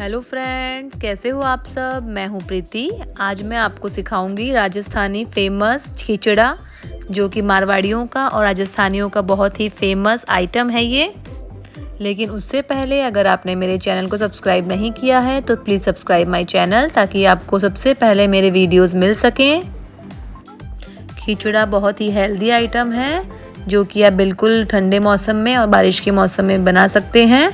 Hello friends, कैसे हो आप सब। मैं हूँ प्रीति। आज मैं आपको सिखाऊंगी राजस्थानी फेमस खिचड़ा, जो कि मारवाड़ियों का और राजस्थानियों का बहुत ही फेमस आइटम है ये। लेकिन उससे पहले अगर आपने मेरे चैनल को सब्सक्राइब नहीं किया है तो प्लीज़ सब्सक्राइब माय चैनल, ताकि आपको सबसे पहले मेरे वीडियोस मिल सकें। खिचड़ा बहुत ही हेल्दी आइटम है, जो कि आप बिल्कुल ठंडे मौसम में और बारिश के मौसम में बना सकते हैं।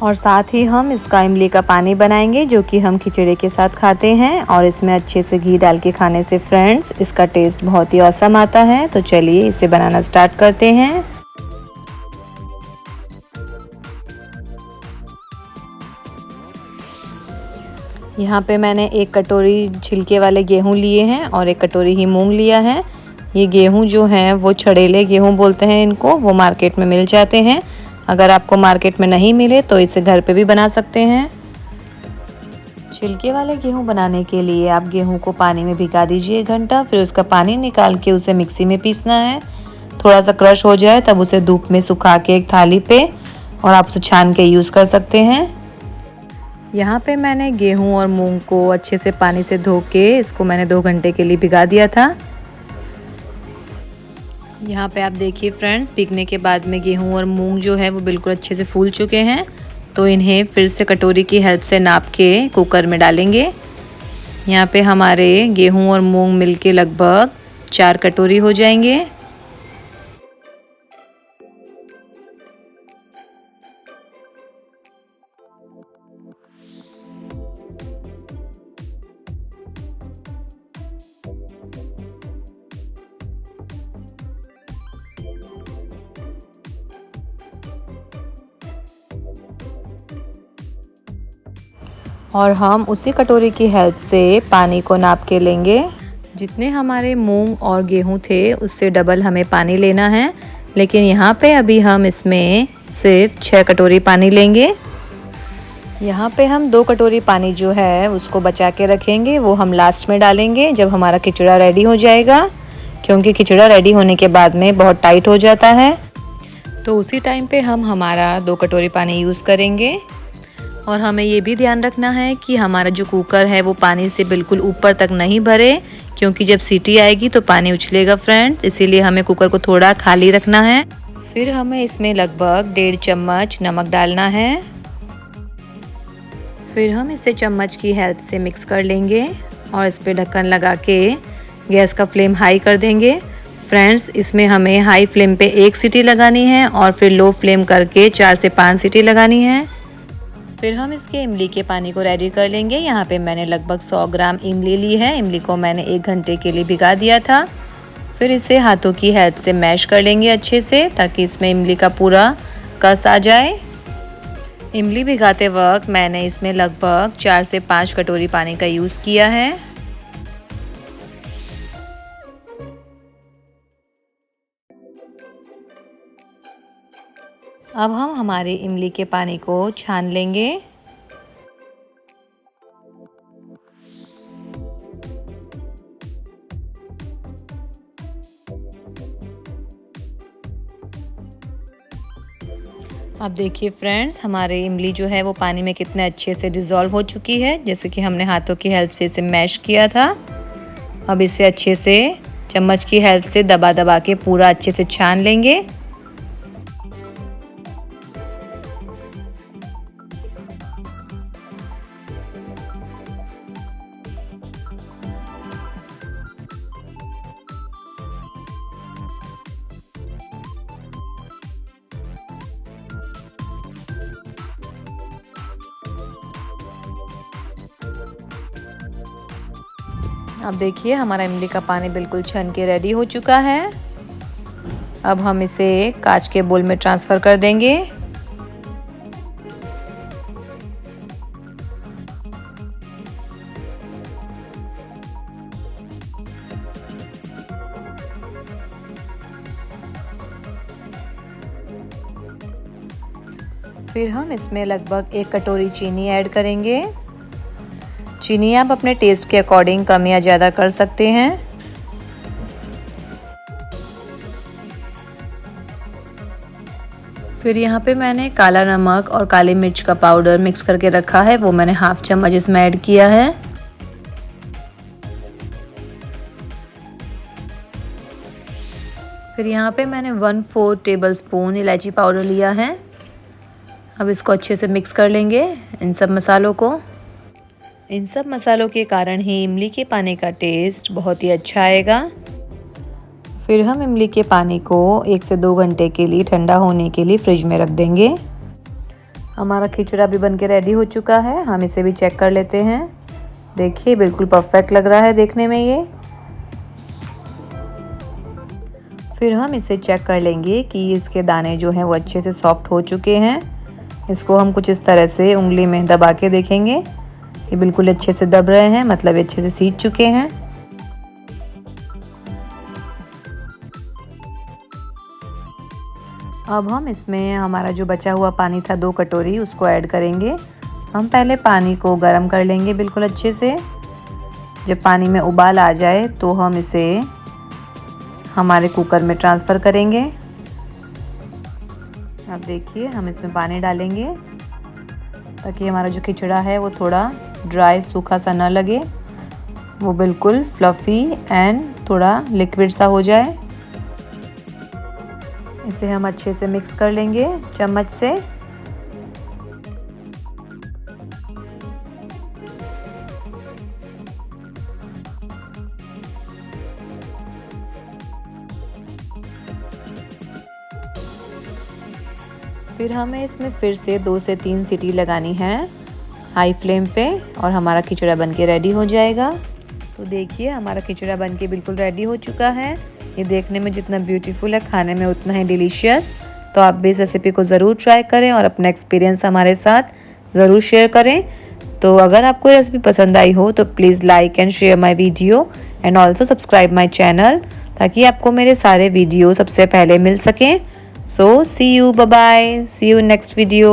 और साथ ही हम इसका इमली का पानी बनाएंगे, जो कि हम खिचड़े के साथ खाते हैं। और इसमें अच्छे से घी डाल के खाने से फ्रेंड्स इसका टेस्ट बहुत ही औसम आता है। तो चलिए इसे बनाना स्टार्ट करते हैं। यहाँ पे मैंने 1 कटोरी छिलके वाले गेहूँ लिए हैं और 1 कटोरी ही मूंग लिया है। ये गेहूँ जो हैं वो छड़ेले गेहूँ बोलते हैं इनको, वो मार्केट में मिल जाते हैं। अगर आपको मार्केट में नहीं मिले तो इसे घर पे भी बना सकते हैं। छिलके वाले गेहूँ बनाने के लिए आप गेहूँ को पानी में भिगा दीजिए 1 घंटा। फिर उसका पानी निकाल के उसे मिक्सी में पीसना है। थोड़ा सा क्रश हो जाए तब उसे धूप में सुखा के एक थाली पे, और आप उसे छान के यूज़ कर सकते हैं। यहाँ पे मैंने गेहूँ और मूंग को अच्छे से पानी से धो के इसको मैंने 2 घंटे के लिए भिगा दिया था। यहाँ पे आप देखिए फ्रेंड्स, भीगने के बाद में गेहूँ और मूंग जो है वो बिल्कुल अच्छे से फूल चुके हैं। तो इन्हें फिर से कटोरी की हेल्प से नाप के कुकर में डालेंगे। यहाँ पे हमारे गेहूँ और मूंग मिलके लगभग 4 कटोरी हो जाएंगे। और हम उसी कटोरी की हेल्प से पानी को नाप के लेंगे। जितने हमारे मूंग और गेहूं थे उससे डबल हमें पानी लेना है। लेकिन यहाँ पे अभी हम इसमें सिर्फ 6 कटोरी पानी लेंगे। यहाँ पे हम 2 कटोरी पानी जो है उसको बचा के रखेंगे, वो हम लास्ट में डालेंगे जब हमारा खिचड़ा रेडी हो जाएगा। क्योंकि खिचड़ा रेडी होने के बाद में बहुत टाइट हो जाता है, तो उसी टाइम पे हम हमारा 2 कटोरी पानी यूज़ करेंगे। और हमें ये भी ध्यान रखना है कि हमारा जो कुकर है वो पानी से बिल्कुल ऊपर तक नहीं भरे, क्योंकि जब सीटी आएगी तो पानी उछलेगा फ्रेंड्स। इसीलिए हमें कुकर को थोड़ा खाली रखना है। फिर हमें इसमें लगभग 1.5 चम्मच नमक डालना है। फिर हम इसे चम्मच की हेल्प से मिक्स कर लेंगे और इस पर ढक्कन लगा के गैस का फ्लेम हाई कर देंगे। फ्रेंड्स, इसमें हमें हाई फ्लेम पे 1 सीटी लगानी है और फिर लो फ्लेम करके 4 से 5 सीटी लगानी है। फिर हम इसके इमली के पानी को रेडी कर लेंगे। यहाँ पे मैंने लगभग 100 ग्राम इमली ली है। इमली को मैंने 1 घंटे के लिए भिगा दिया था। फिर इसे हाथों की हेल्प से मैश कर लेंगे अच्छे से, ताकि इसमें इमली का पूरा कस आ जाए। इमली भिगाते वक्त मैंने इसमें लगभग 4 से 5 कटोरी पानी का यूज़ किया है। अब हम हमारे इमली के पानी को छान लेंगे। अब देखिए फ्रेंड्स, हमारे इमली जो है वो पानी में कितने अच्छे से डिज़ोल्व हो चुकी है, जैसे कि हमने हाथों की हेल्प से इसे मैश किया था। अब इसे अच्छे से चम्मच की हेल्प से दबा दबा के पूरा अच्छे से छान लेंगे। अब देखिए हमारा इमली का पानी बिल्कुल छन के रेडी हो चुका है। अब हम इसे कांच के बोल में ट्रांसफ़र कर देंगे। फिर हम इसमें लगभग 1 कटोरी चीनी ऐड करेंगे। चीनी आप अपने टेस्ट के अकॉर्डिंग कम या ज़्यादा कर सकते हैं। फिर यहाँ पे मैंने काला नमक और काली मिर्च का पाउडर मिक्स करके रखा है, वो मैंने हाफ चम्मच इसमें ऐड किया है। फिर यहाँ पे मैंने 1/4 टेबलस्पून इलायची पाउडर लिया है। अब इसको अच्छे से मिक्स कर लेंगे इन सब मसालों को। इन सब मसालों के कारण ही इमली के पानी का टेस्ट बहुत ही अच्छा आएगा। फिर हम इमली के पानी को 1 से 2 घंटे के लिए ठंडा होने के लिए फ्रिज में रख देंगे। हमारा खिचड़ा भी बनके रेडी हो चुका है, हम इसे भी चेक कर लेते हैं। देखिए बिल्कुल परफेक्ट लग रहा है देखने में ये। फिर हम इसे चेक कर लेंगे कि इसके दाने जो हैं वो अच्छे से सॉफ्ट हो चुके हैं। इसको हम कुछ इस तरह से उंगली में दबा के देखेंगे, ये बिल्कुल अच्छे से दब रहे हैं, मतलब अच्छे से सीज चुके हैं। अब हम इसमें हमारा जो बचा हुआ पानी था 2 कटोरी, उसको ऐड करेंगे। हम पहले पानी को गर्म कर लेंगे बिल्कुल अच्छे से। जब पानी में उबाल आ जाए तो हम इसे हमारे कुकर में ट्रांसफ़र करेंगे। अब देखिए हम इसमें पानी डालेंगे ताकि हमारा जो खिचड़ा है वो थोड़ा ड्राई सूखा सा ना लगे, वो बिल्कुल फ्लफ़ी एंड थोड़ा लिक्विड सा हो जाए। इसे हम अच्छे से मिक्स कर लेंगे चम्मच से। फिर हमें इसमें फिर से 2 से 3 सीटी लगानी है हाई फ्लेम पे और हमारा खिचड़ा बनके रेडी हो जाएगा। तो देखिए हमारा खिचड़ा बनके बिल्कुल रेडी हो चुका है। ये देखने में जितना ब्यूटीफुल है, खाने में उतना ही डिलीशियस। तो आप भी इस रेसिपी को ज़रूर ट्राई करें और अपना एक्सपीरियंस हमारे साथ ज़रूर शेयर करें। तो अगर आपको ये रेसिपी पसंद आई हो तो please like and share my video and also subscribe my channel, ताकि आपको मेरे सारे वीडियो सबसे पहले मिल सकें। So see you, bye bye, see you in next video.